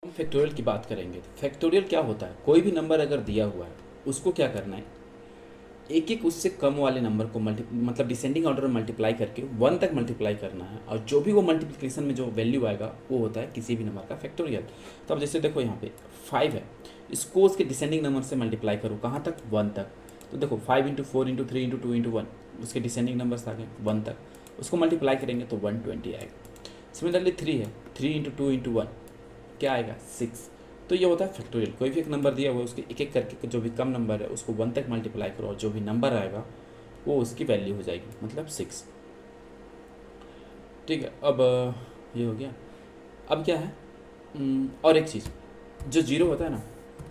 हम फैक्टोरियल की बात करेंगे। तो फैक्टोरियल क्या होता है? कोई भी नंबर अगर दिया हुआ है उसको क्या करना है, एक एक उससे कम वाले नंबर को मतलब डिसेंडिंग ऑर्डर में मल्टीप्लाई करके 1 तक मल्टीप्लाई करना है, और जो भी वो मल्टीप्लिकेशन में जो वैल्यू आएगा वो होता है किसी भी नंबर का फैक्टोरियल। तो अब जैसे देखो यहाँ पे 5 है, इसको उसके डिसेंडिंग नंबर से मल्टीप्लाई करो कहाँ तक? 1 तक। तो देखो 5 इंटू 4 इंटू 3 इंटू 2 इंटू 1, उसके डिसेंडिंग नंबर्स आ गए 1 तक, उसको मल्टीप्लाई करेंगे तो 120 आएगा। सिमिलरली 3 है, 3 इंटू 2 इंटू 1 क्या आएगा? 6। तो ये होता है फैक्टोरियल। कोई भी एक नंबर दिया हुआ है उसके एक एक करके जो भी कम नंबर है उसको 1 तक मल्टीप्लाई करो और जो भी नंबर आएगा वो उसकी वैल्यू हो जाएगी, मतलब 6। ठीक है, अब ये हो गया। अब क्या है, और एक चीज़, जो जीरो होता है ना,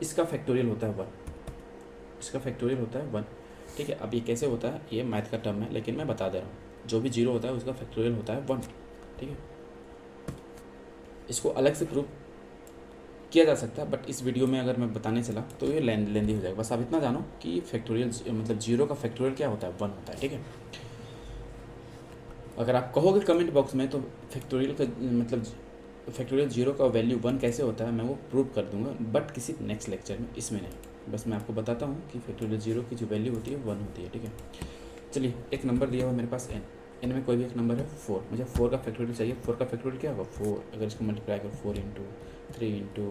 इसका फैक्टोरियल होता है 1। इसका फैक्टोरियल होता है 1। ठीक है, अब ये कैसे होता है, ये मैथ का टर्म है लेकिन मैं बता दे रहा हूँ। जो भी जीरो होता है उसका फैक्टोरियल होता है 1। ठीक है, इसको अलग से प्रूव किया जा सकता है, बट इस वीडियो में अगर मैं बताने चला तो ये लेंदी हो जाएगा। बस आप इतना जानो कि फैक्टोरियल मतलब जीरो का फैक्टोरियल क्या होता है? 1 होता है। ठीक है, अगर आप कहोगे कमेंट बॉक्स में तो फैक्टोरियल का मतलब फैक्टोरियल जीरो का वैल्यू 1 कैसे होता है मैं वो प्रूव कर दूंगा, बट किसी नेक्स्ट लेक्चर में, इसमें नहीं। बस मैं आपको बताता हूँ कि फैक्टोरियल जीरो की जो वैल्यू होती है 1 होती है। ठीक है, चलिए एक नंबर दिया हुआ मेरे पास n, n में कोई भी एक नंबर है 4, मुझे 4 का फैक्टोरियल चाहिए। 4 का फैक्टोरियल क्या होगा? 4। अगर इसको मल्टीप्लाई करो 4 इंटू 3 इंटू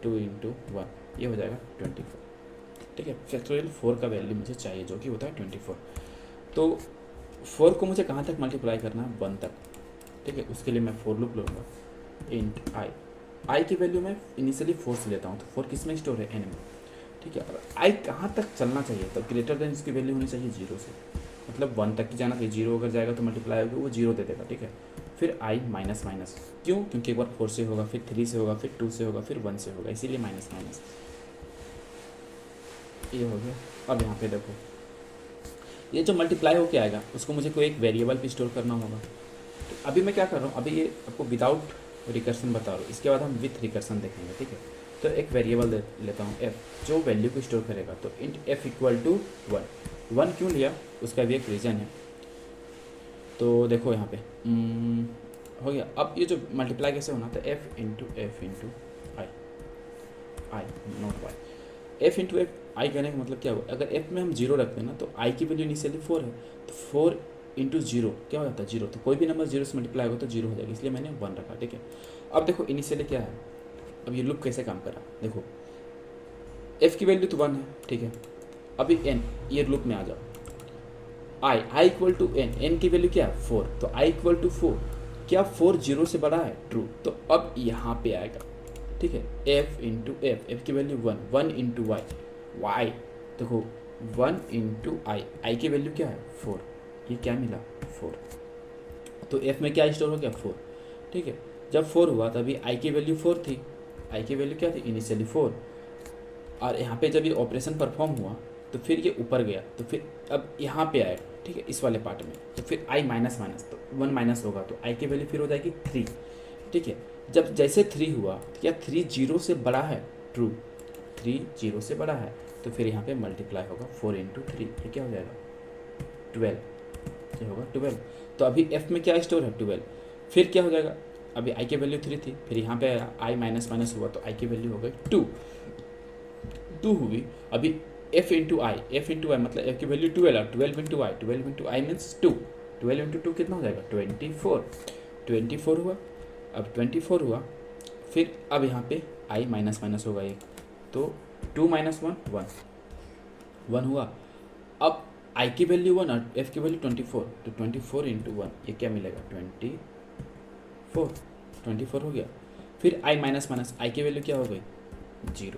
2 इंटू 1, ये हो जाएगा 24। ठीक है, फैक्टोरियल 4 का वैल्यू मुझे चाहिए जो कि होता है 24। तो 4 को मुझे कहाँ तक मल्टीप्लाई करना है? 1 तक। ठीक है, उसके लिए मैं फॉर लूप लूँगा, इंट आई की वैल्यू मैं इनिशियली 4 से लेता हूँ, तो 4 किस में स्टोर है? n में। ठीक है, और आई कहाँ तक चलना चाहिए? तो ग्रेटर देन इसकी वैल्यू होनी चाहिए 0 से, मतलब 1 तक ही जाना चाहिए। 0 अगर जाएगा तो मल्टीप्लाई होगा वो 0 दे देगा। ठीक है, फिर आई माइनस माइनस, क्यों? क्योंकि एक बार 4 से होगा, फिर 3 से होगा, फिर 2 से होगा, फिर 1 से होगा, इसीलिए माइनस माइनस। ये हो गया। अब यहाँ पे देखो, ये जो मल्टीप्लाई होके आएगा उसको मुझे कोई एक वेरिएबल पे स्टोर करना होगा। तो अभी मैं क्या कर रहा हूँ, अभी ये आपको विदाउट रिकर्सन बता रहा हूँ, इसके बाद हम विथ रिकर्सन देखेंगे। ठीक है, तो एक वेरिएबल लेता हूँ f, जो वैल्यू को स्टोर करेगा। तो इंट f इक्वल टू 1 क्यों लिया उसका भी एक रीज़न है। तो देखो यहाँ पे हो गया। अब ये जो मल्टीप्लाई कैसे होना था, f into I, I not Y, F into F I कहने का मतलब क्या हुआ, अगर f में हम 0 रखते हैं ना तो i की वैल्यू इनिशियली 4 है, तो 4 इंटू 0 क्या हो जाता है? 0। तो कोई भी नंबर 0 से मल्टीप्लाई होगा तो 0 हो जाएगा, इसलिए मैंने 1 रखा। ठीक है, अब देखो इनिशियली क्या है, अब ये लूप कैसे काम कर रहा है देखो, f की वैल्यू तो 1 है। ठीक है, अभी n, ये लूप में आ जाओ, आई इक्वल टू n की वैल्यू क्या है? 4, तो i इक्वल टू 4, क्या 4 0 से बड़ा है? ट्रू। तो अब यहाँ पे आएगा। ठीक है, f इंटू एफ की वैल्यू 1 इंटू वाई, वाई देखो 1 इंटू आई की वैल्यू क्या है? 4, ये क्या मिला? 4। तो f में क्या स्टोर हो गया? 4। ठीक है, जब 4 हुआ तभी i की वैल्यू 4 थी, i की वैल्यू क्या थी? इनिशियली 4। और यहाँ पे जब ये ऑपरेशन परफॉर्म हुआ तो फिर ये ऊपर गया, तो फिर अब यहाँ पे आएगा। ठीक है, इस वाले पार्ट में, तो फिर i माइनस माइनस, तो 1 माइनस होगा तो i की वैल्यू फिर हो जाएगी 3। ठीक है, जब जैसे 3 हुआ तो क्या 3 0 से बड़ा है? ट्रू, 3 0 से बड़ा है, तो फिर यहाँ पे मल्टीप्लाई होगा 4 इंटू 3, ये क्या हो जाएगा? 12, ये होगा 12। तो अभी f में क्या स्टोर है? 12। फिर क्या हो जाएगा, अभी i की वैल्यू 3 थी, फिर यहाँ पे i माइनस माइनस हुआ तो i की वैल्यू हो गई 2 हुई। अभी f इंटू आई, मतलब f की वैल्यू 12 है, 12 इंटू आई मीन्स 2, 12 इंटू 2 कितना हो जाएगा? 24 हुआ। अब 24 हुआ, फिर अब यहाँ पे i माइनस माइनस होगा एक, तो 2 माइनस 1 हुआ। अब i की वैल्यू 1 और f की वैल्यू 24, तो 24 इंटू 1 ये क्या मिलेगा? 24 हो गया। फिर i माइनस माइनस, i की वैल्यू क्या हो गई? 0।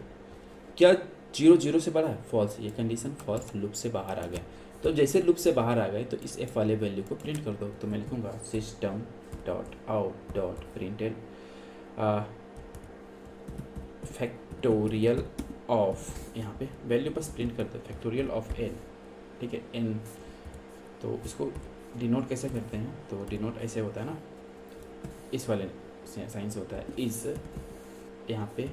क्या 0 0 से बड़ा है? फॉल्स, ये कंडीशन फॉल्स, लूप से बाहर आ गया। तो जैसे लूप से बाहर आ गए तो इस f वाले वैल्यू को प्रिंट कर दो। तो मैं लिखूँगा system dot out dot printed factorial of, यहाँ पे वैल्यू बस प्रिंट कर दो, फैक्टोरियल ऑफ n। ठीक है, n, तो इसको डिनोट कैसे करते हैं? तो डिनोट ऐसे होता है ना, इस वाले साइन से होता है, इस यहाँ पे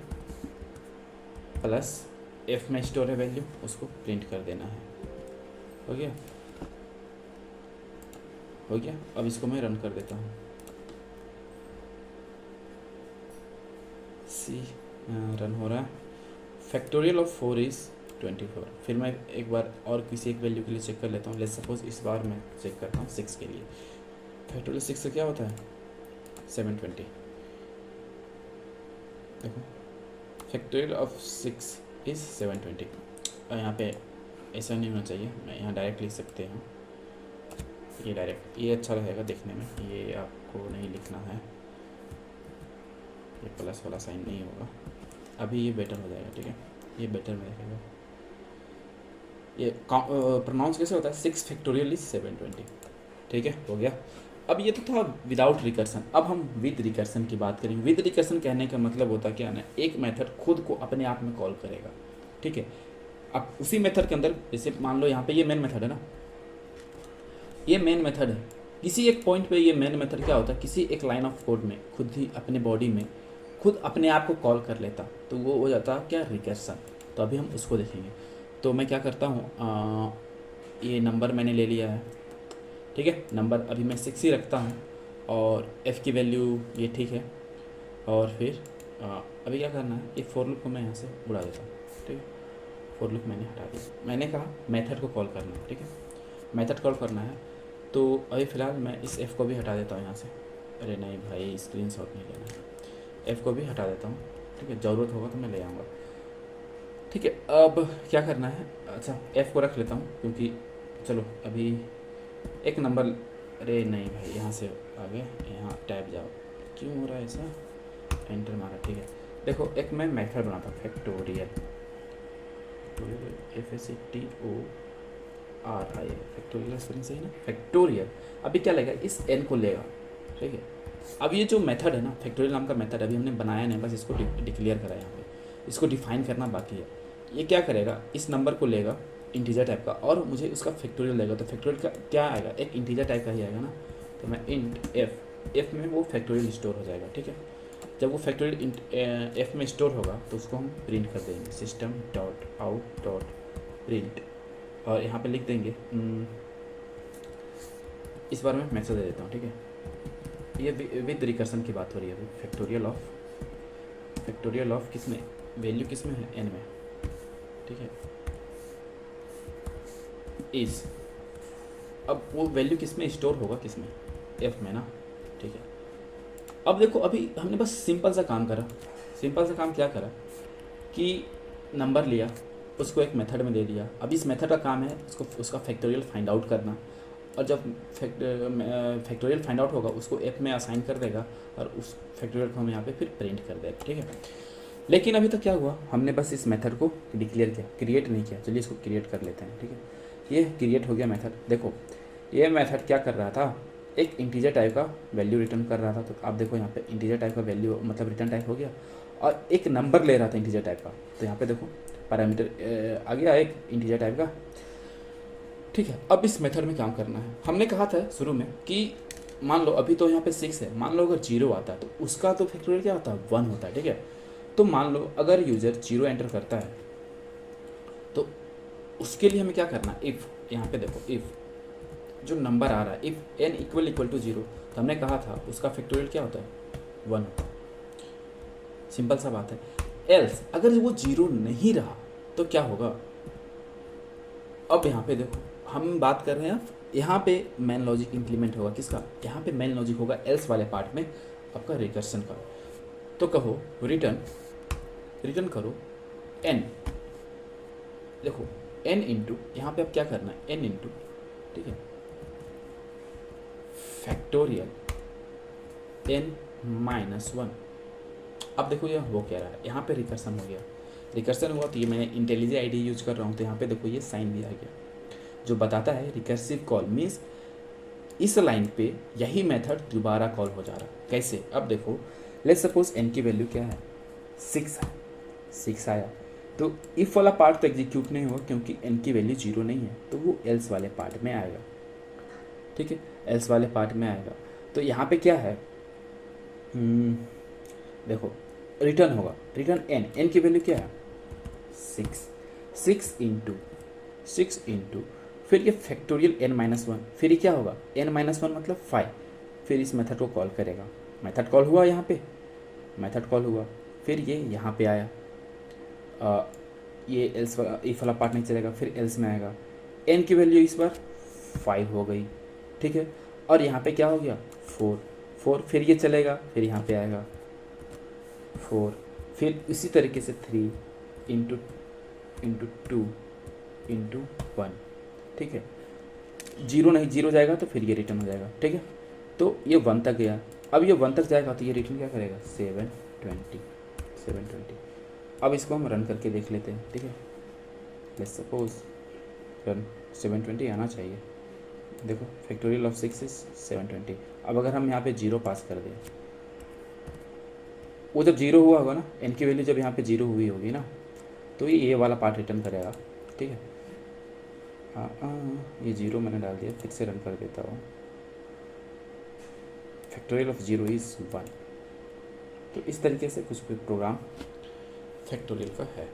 प्लस f में स्टोर है वैल्यू, उसको प्रिंट कर देना है। हो गया, हो गया। अब इसको मैं रन कर देता हूँ। सी रन हो रहा है। Factorial of 4 is 24। फिर मैं एक बार और किसी एक वैल्यू के लिए चेक कर लेता हूँ। लेट्स सपोज इस बार मैं चेक करता हूँ 6 के लिए। फैक्टोरियल 6 से क्या होता है 720। देखो फैक्टोरियल ऑफ 6 इज़ 720। और यहाँ पे ऐसा नहीं होना चाहिए, मैं यहाँ डायरेक्ट लिख सकते हैं। ये डायरेक्ट ये अच्छा रहेगा देखने में, ये आपको नहीं लिखना है, ये प्लस वाला साइन नहीं होगा। अभी ये बेटर हो जाएगा, ठीक है, ये बेटर में रहेगा। ये प्रोनाउंस कैसे होता है 6 फैक्टोरियल इज 720। ठीक है, हो गया। अब ये तो था विदाउट रिकर्सन। अब हम विद रिकर्सन की बात करेंगे। विद रिकर्सन कहने का मतलब होता क्या ना, एक मेथड खुद को अपने आप में कॉल करेगा। ठीक है, अब उसी मेथड के अंदर जैसे मान लो यहाँ पे ये मेन मेथड है ना, ये मेन मेथड है। किसी एक पॉइंट पे ये मेन मेथड क्या होता है, किसी एक लाइन ऑफ कोड में खुद ही अपने बॉडी में खुद अपने आप को कॉल कर लेता, तो वो हो जाता क्या रिकर्सन। तो अभी हम उसको देखेंगे। तो मैं क्या करता हूँ, ये नंबर मैंने ले लिया है, ठीक है, नंबर अभी मैं 6 ही रखता हूँ और f की वैल्यू ये ठीक है। और फिर अभी क्या करना है, एक फॉर लूप को मैं यहाँ से उड़ा देता हूँ। ठीक है, फॉर लूप मैंने हटा दिया। मैंने कहा मेथड को कॉल करना है, ठीक है, मेथड कॉल करना है। तो अभी फ़िलहाल मैं इस f को भी हटा देता हूँ यहाँ से। अरे नहीं भाई, स्क्रीनशॉट नहीं लेना है, f को भी हटा देता हूँ। ठीक है, ज़रूरत होगा तो मैं ले आऊँगा। ठीक है, अब क्या करना है, अच्छा f को रख लेता हूँ क्योंकि चलो अभी एक नंबर, अरे नहीं भाई यहाँ से आगे यहाँ टैब जाओ, क्यों हो रहा है ऐसा, एंटर मारा। ठीक है, देखो एक मैं मेथड बनाता हूँ फैक्टोरियल, FACTORIAL, फैक्टोरियल स्पेलिंग सही ना, फैक्टोरियल। अभी क्या लेगा, इस n को लेगा। ठीक है, अब ये जो मेथड है ना, फैक्टोरियल नाम का मेथड अभी हमने बनाया नहीं, बस इसको डिक्लेयर करा है यहाँ पे, इसको डिफाइन करना बाकी है। ये क्या करेगा, इस नंबर को लेगा इंटीजर टाइप का और मुझे उसका फैक्टोरियल देगा। तो फैक्टोरियल का क्या आएगा, एक इंटीजर टाइप का ही आएगा ना। तो मैं इंट f में वो फैक्टोरियल स्टोर हो जाएगा। ठीक है, जब वो फैक्टोरियल f में स्टोर होगा तो उसको हम प्रिंट कर देंगे, system dot out dot print, और यहाँ पे लिख देंगे इस बार मैं मैसेज दे देता हूँ। ठीक है, ये विद रिकर्सन की बात हो रही है अभी। फैक्टोरियल ऑफ किस में, वैल्यू किस में है, n में। ठीक है, इज, अब वो वैल्यू किस में स्टोर होगा, किस में, f में ना। ठीक है, अब देखो अभी हमने बस सिंपल सा काम करा। सिंपल सा काम क्या करा कि नंबर लिया, उसको एक मेथड में दे दिया। अब इस मेथड का काम है उसका फैक्टोरियल फाइंड आउट करना, और जब फैक्टोरियल फाइंड आउट होगा उसको f में असाइन कर देगा और उस फैक्टोरियल को हम यहाँ पे फिर प्रिंट कर देगा। ठीक है, लेकिन अभी तक क्या हुआ, हमने बस इस मेथड को डिक्लेयर किया, क्रिएट नहीं किया। चलिए इसको क्रिएट कर लेते हैं। ठीक है, ये क्रिएट हो गया मेथड। देखो ये मेथड क्या कर रहा था, एक इंटीजर टाइप का वैल्यू रिटर्न कर रहा था। तो आप देखो यहाँ पे इंटीजर टाइप का वैल्यू मतलब रिटर्न टाइप हो गया, और एक नंबर ले रहा था इंटीजर टाइप का। तो यहाँ पे देखो पैरामीटर आ गया एक इंटीजर टाइप का। ठीक है, अब इस मेथड में काम करना है। हमने कहा था शुरू में कि मान लो अभी तो यहाँ पे 6 है, मान लो अगर 0 आता है तो उसका तो फैक्टोरियल क्या होता है, 1 होता है। ठीक है, तो मान लो अगर यूज़र 0 एंटर करता है तो उसके लिए हमें क्या करना है, इफ़, यहाँ पे देखो इफ़ जो नंबर आ रहा है, इफ़ n इक्वल टू 0, तो हमने कहा था उसका फैक्टोरियल क्या होता है, 1 होता है। सिंपल सा बात है। एल्स अगर वो 0 नहीं रहा तो क्या होगा, अब यहाँ पे देखो हम बात कर रहे हैं, यहाँ पे मेन लॉजिक इंप्लीमेंट होगा किसका, यहाँ पे मेन लॉजिक होगा एल्स वाले पार्ट में आपका रिकर्सन का। तो कहो रिटर्न करो n, देखो n इंटू, यहाँ पे अब क्या करना है, n इंटू, ठीक है, फैक्टोरियल n माइनस 1। अब देखो ये हो क्या रहा है, यहाँ पे रिकर्सन हो गया। रिकर्सन हुआ तो ये मैंने इंटेलिजेंट आईडी यूज कर रहा हूँ, तो यहाँ पे देखो ये साइन भी आ गया जो बताता है रिकर्सिव कॉल मीन्स इस लाइन पे यही मेथड दोबारा कॉल हो जा रहा है। कैसे, अब देखो लेट्स सपोज n की वैल्यू क्या है, 6 है, 6 आया तो इफ वाला पार्ट तो एग्जीक्यूट नहीं हुआ क्योंकि n की वैल्यू 0 नहीं है, तो वो एल्स वाले पार्ट में आएगा। ठीक है, एल्स वाले पार्ट में आएगा। तो यहाँ पे क्या है, देखो रिटर्न होगा, रिटर्न n की वैल्यू क्या है, 6 इंटू फिर ये फैक्टोरियल n माइनस 1, फिर ये क्या होगा, n माइनस 1 मतलब 5, फिर इस मेथड को कॉल करेगा। मेथड कॉल हुआ, यहाँ पे मेथड कॉल हुआ, फिर ये यहाँ पे आया, ये एल्स वाला इफ वाला पार्ट नहीं चलेगा, फिर एल्स में आएगा। एन की वैल्यू इस बार 5 हो गई, ठीक है। और यहाँ पे क्या हो गया 4, फिर ये चलेगा, फिर यहाँ पे आएगा 4, फिर इसी तरीके से 3 इंटू 2 इंटू 1, ठीक है। जीरो नहीं, जीरो जाएगा तो फिर ये रिटर्न हो जाएगा, ठीक है। तो ये 1 तक गया, अब ये 1 तक जाएगा तो ये रिटर्न क्या करेगा 720। अब इसको हम रन करके देख लेते हैं, ठीक है। लेट्स सपोज रन 720 आना चाहिए। देखो फैक्टोरियल ऑफ 6 इज 720। अब अगर हम यहाँ पे 0 पास कर दें, वो जब 0 हुआ होगा ना, एन की वैल्यू जब यहाँ पे 0 हुई होगी ना, तो ये वाला पार्ट रिटर्न करेगा, ठीक है। ये 0 मैंने डाल दिया, फिर से रन कर देता हूँ। Factorial of 0 is 1। तो इस तरीके से कुछ भी प्रोग्राम फैक्टोरियल का है।